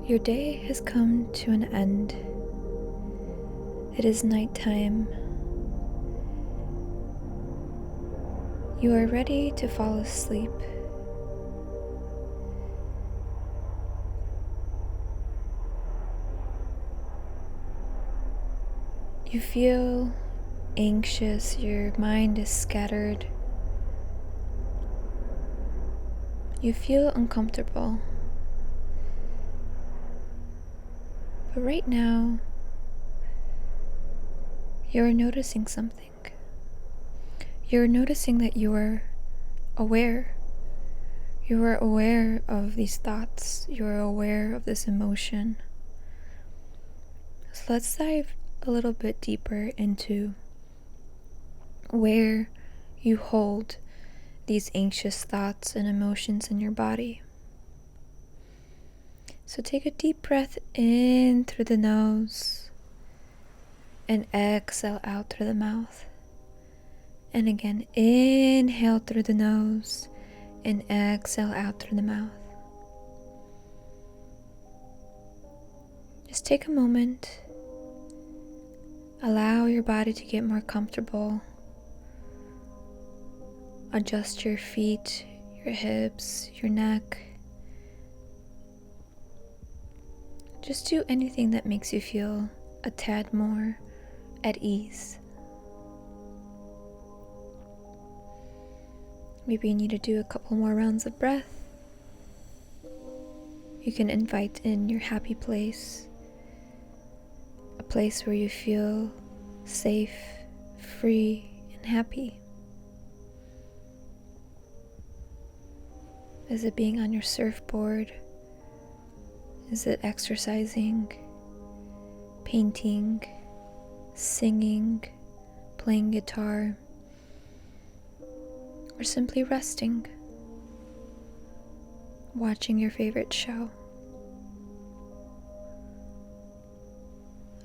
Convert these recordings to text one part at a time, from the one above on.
Your day has come to an end. It is nighttime. You are ready to fall asleep. You feel anxious, your mind is scattered. You feel uncomfortable. But right now, you're noticing something. You're noticing that you are aware. You are aware of these thoughts. You are aware of this emotion. So let's dive a little bit deeper into where you hold these anxious thoughts and emotions in your body. So take a deep breath in through the nose and exhale out through the mouth. And again, inhale through the nose and exhale out through the mouth. Just take a moment. Allow your body to get more comfortable. Adjust your feet, your hips, your neck. Just do anything that makes you feel a tad more at ease. Maybe you need to do a couple more rounds of breath. You can invite in your happy place, a place where you feel safe, free, and happy. Is it being on your surfboard? Is it exercising, painting, singing, playing guitar, or simply resting, watching your favorite show?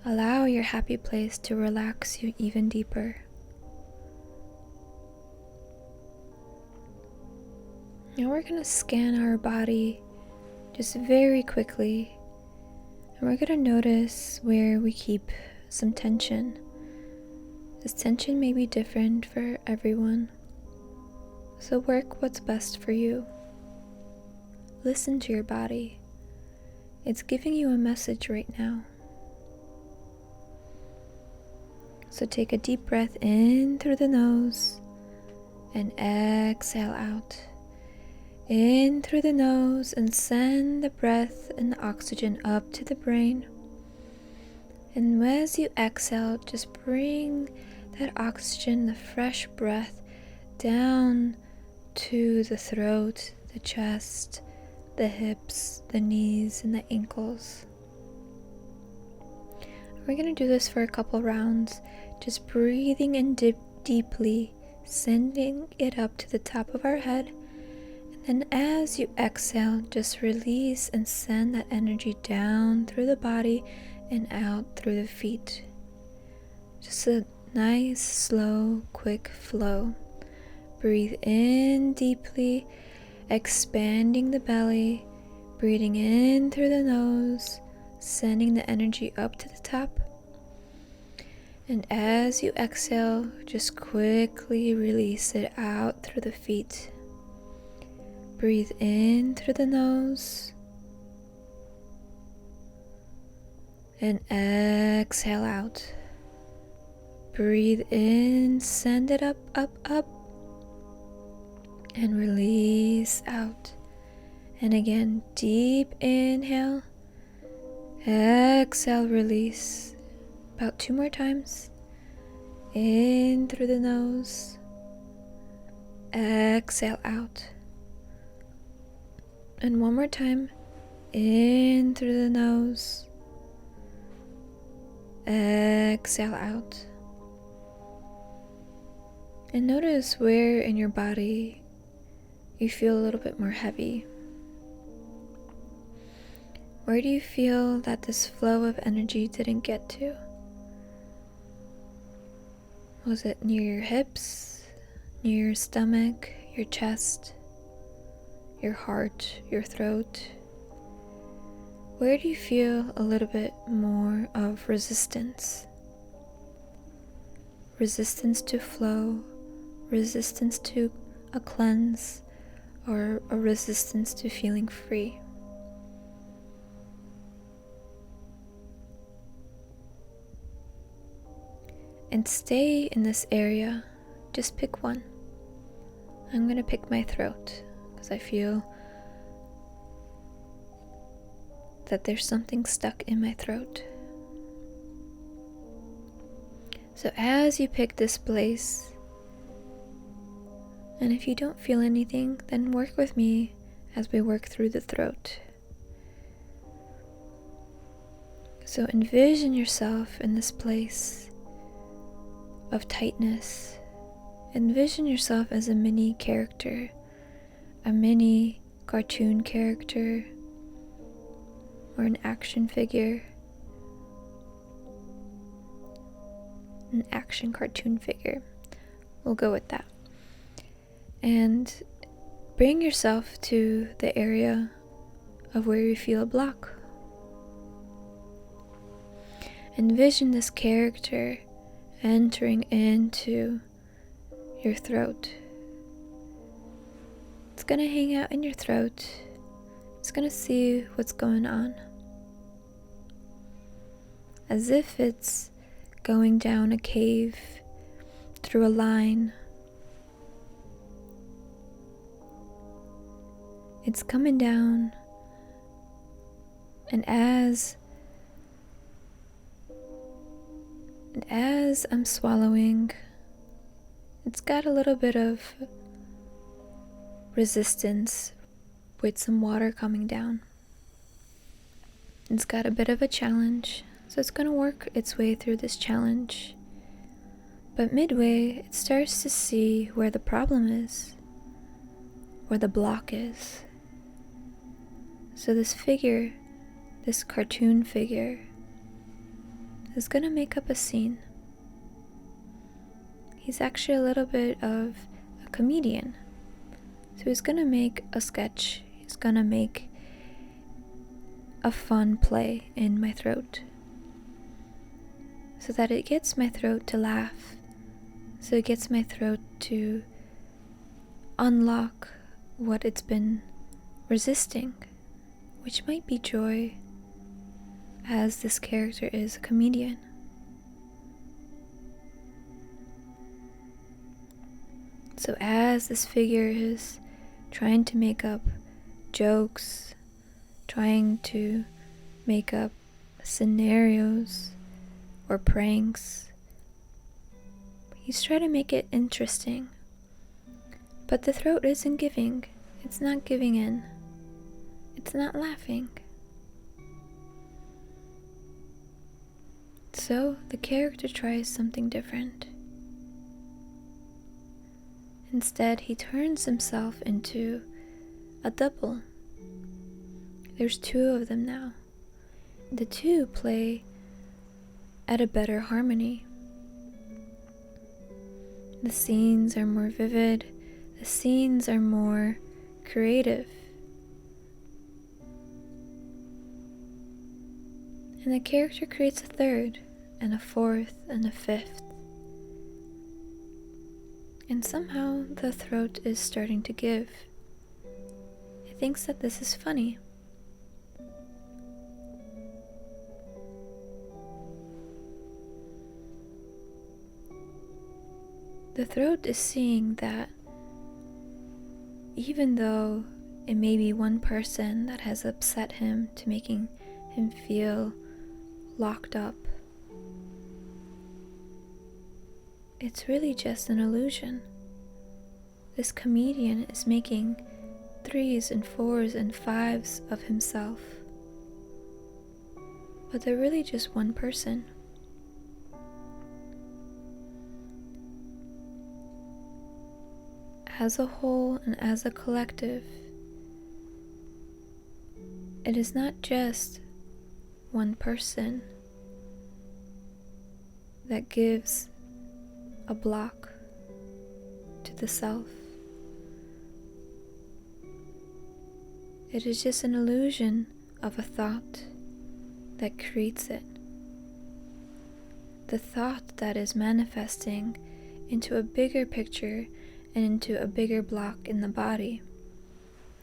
Allow your happy place to relax you even deeper. Now we're going to scan our body just very quickly, and we're going to notice where we keep some tension. This tension may be different for everyone, so work what's best for you. Listen to your body. It's giving you a message right now. So take a deep breath in through the nose and exhale out. In through the nose and send the breath and the oxygen up to the brain. And as you exhale, just bring that oxygen, the fresh breath, down to the throat, the chest, the hips, the knees, and the ankles. We're going to do this for a couple rounds, just breathing in deeply, sending it up to the top of our head. And as you exhale, just release and send that energy down through the body and out through the feet. Just a nice, slow, quick flow. Breathe in deeply, expanding the belly, breathing in through the nose, sending the energy up to the top. And as you exhale, just quickly release it out through the feet. Breathe in through the nose and exhale out. Breathe in, send it up, up, up, and release out. And again, deep inhale, exhale, release. About 2 more times. In through the nose, exhale out. And 1 more time, in through the nose, exhale out. And notice where in your body you feel a little bit more heavy. Where do you feel that this flow of energy didn't get to? Was it near your hips, near your stomach, your chest, your heart, your throat? Where do you feel a little bit more of resistance? Resistance to flow, resistance to a cleanse, or a resistance to feeling free? And stay in this area. Just pick one. I'm going to pick my throat because I feel that there's something stuck in my throat. So as you pick this place, and if you don't feel anything, then work with me as we work through the throat. So envision yourself in this place of tightness. Envision yourself as a mini character, a mini cartoon character, or an action figure, an action cartoon figure. We'll go with that. And bring yourself to the area of where you feel a block. Envision this character entering into your throat. It's going to hang out in your throat. It's going to see what's going on. As if it's going down a cave through a line. It's coming down, and as I'm swallowing, it's got a little bit of resistance with some water coming down. It's got a bit of a challenge, so it's going to work its way through this challenge. But midway, it starts to see where the problem is, where the block is. So this figure, this cartoon figure, is going to make up a scene. He's actually a little bit of a comedian. So he's going to make a sketch. He's going to make a fun play in my throat, so that it gets my throat to laugh. So it gets my throat to unlock what it's been resisting, which might be joy, as this character is a comedian. So as this figure is trying to make up jokes, trying to make up scenarios or pranks, he's trying to make it interesting. But the throat isn't giving. It's not giving in. It's not laughing. So the character tries something different. Instead, he turns himself into a double. There's two of them now. The two play at a better harmony. The scenes are more vivid. The scenes are more creative. And the character creates a third, and a fourth, and a fifth. And somehow the throat is starting to give. It thinks that this is funny. The throat is seeing that even though it may be one person that has upset him to making him feel locked up, it's really just an illusion. This comedian is making 3s and 4s and 5s of himself, but they're really just one person. As a whole and as a collective, it is not just one person that gives a block to the self. It is just an illusion of a thought that creates it. The thought that is manifesting into a bigger picture and into a bigger block in the body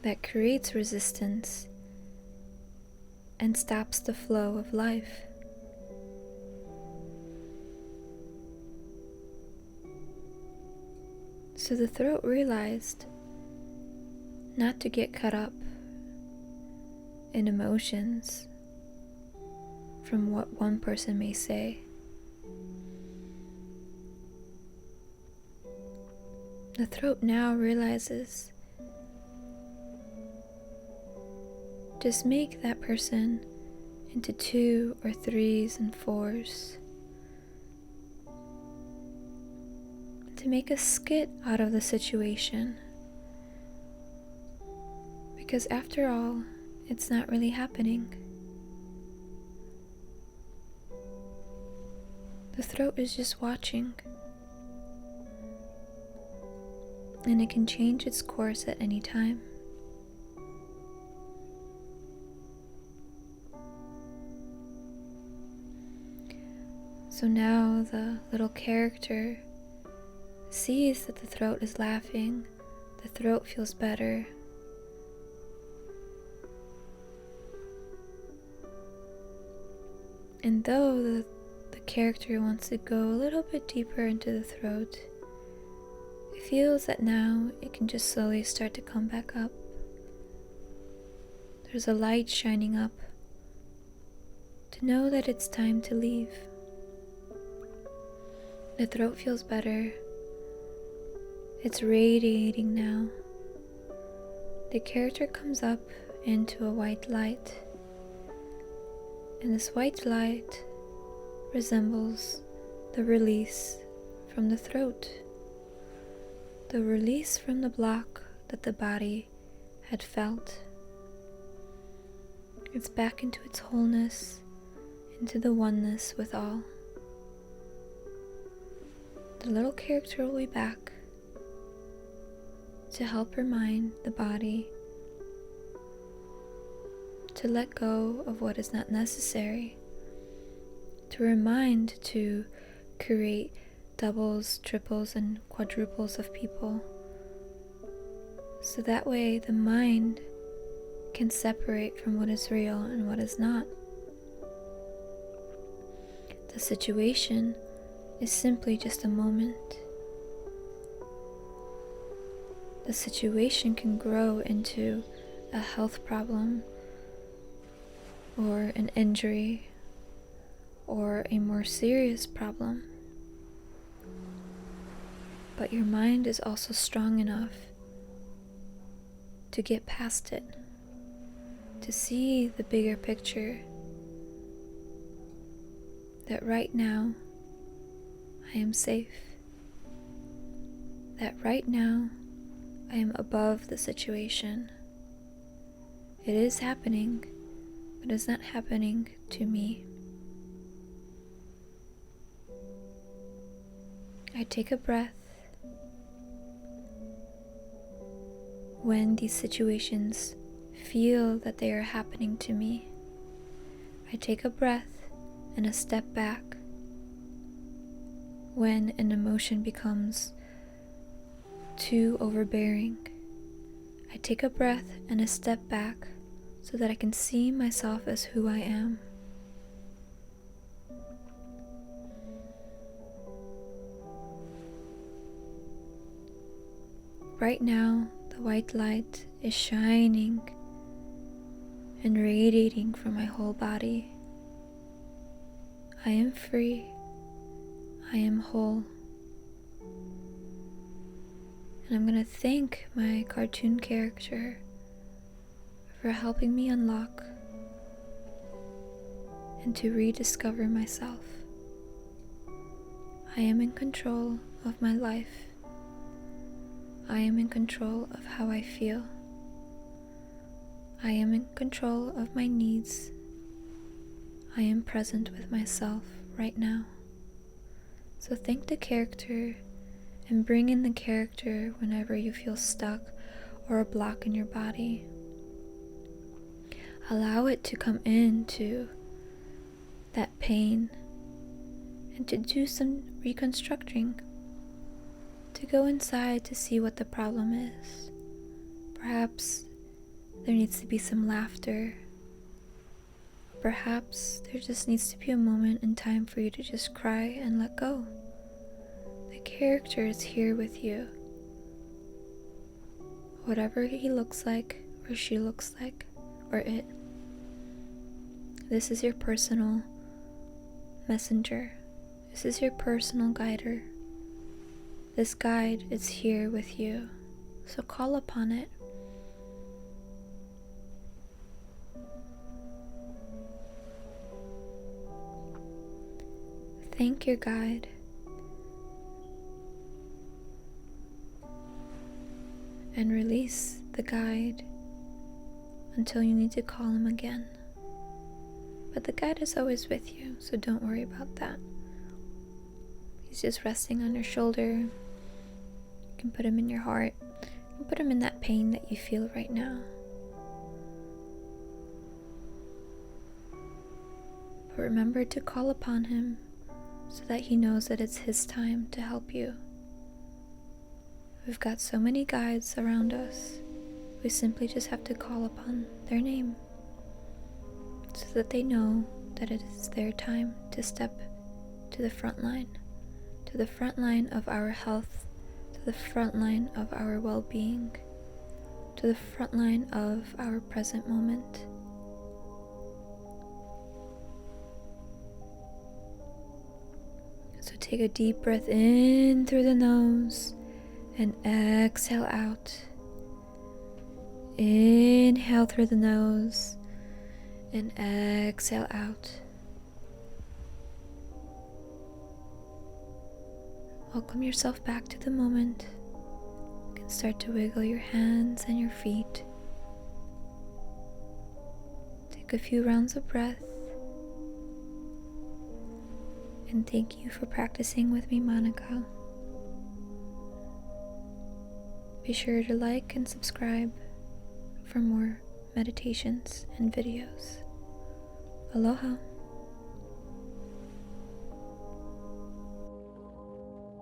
that creates resistance and stops the flow of life. So the throat realized not to get caught up in emotions from what one person may say. The throat now realizes just make that person into 2 or 3s and 4s. To make a skit out of the situation. Because after all, it's not really happening. The throat is just watching. And it can change its course at any time. So now the little character sees that the throat is laughing, the throat feels better. And though the character wants to go a little bit deeper into the throat, it feels that now it can just slowly start to come back up. There's a light shining up to know that it's time to leave. The throat feels better. It's radiating now. The character comes up into a white light. And this white light resembles the release from the throat. The release from the block that the body had felt. It's back into its wholeness, into the oneness with all. The little character will be back to help remind the body to let go of what is not necessary, to remind to create doubles, triples, and quadruples of people, so that way the mind can separate from what is real and what is not. The situation is simply just a moment. The situation can grow into a health problem or an injury or a more serious problem. But your mind is also strong enough to get past it, to see the bigger picture, that right now I am safe, that right now I am above the situation. It is happening, but it's not happening to me. I take a breath when these situations feel that they are happening to me. I take a breath and a step back when an emotion becomes too overbearing. I take a breath and a step back so that I can see myself as who I am. Right now, the white light is shining and radiating from my whole body. I am free. I am whole. And I'm going to thank my cartoon character for helping me unlock and to rediscover myself. I am in control of my life. I am in control of how I feel. I am in control of my needs. I am present with myself right now. So thank the character and bring in the character whenever you feel stuck or a block in your body. allow it to come into that pain and to do some reconstructing, to go inside to see what the problem is. Perhaps there needs to be some laughter. Perhaps there just needs to be a moment in time for you to just cry and let go. The character is here with you. Whatever he looks like, or she looks like, or it. This is your personal messenger. This is your personal guider. This guide is here with you. So call upon it. Thank your guide. And release the guide until you need to call him again. But the guide is always with you, so don't worry about that. He's just resting on your shoulder. You can put him in your heart. You can put him in that pain that you feel right now. But remember to call upon him so that he knows that it's his time to help you. We've got so many guides around us. We simply just have to call upon their name so that they know that it is their time to step to the front line of our health, to the front line of our well-being, to the front line of our present moment. So take a deep breath in through the nose and exhale out. Inhale through the nose and exhale out. Welcome yourself back to the moment. You can start to wiggle your hands and your feet. Take a few rounds of breath. And thank you for practicing with me, Monica. Be sure to like and subscribe for more meditations and videos. Aloha.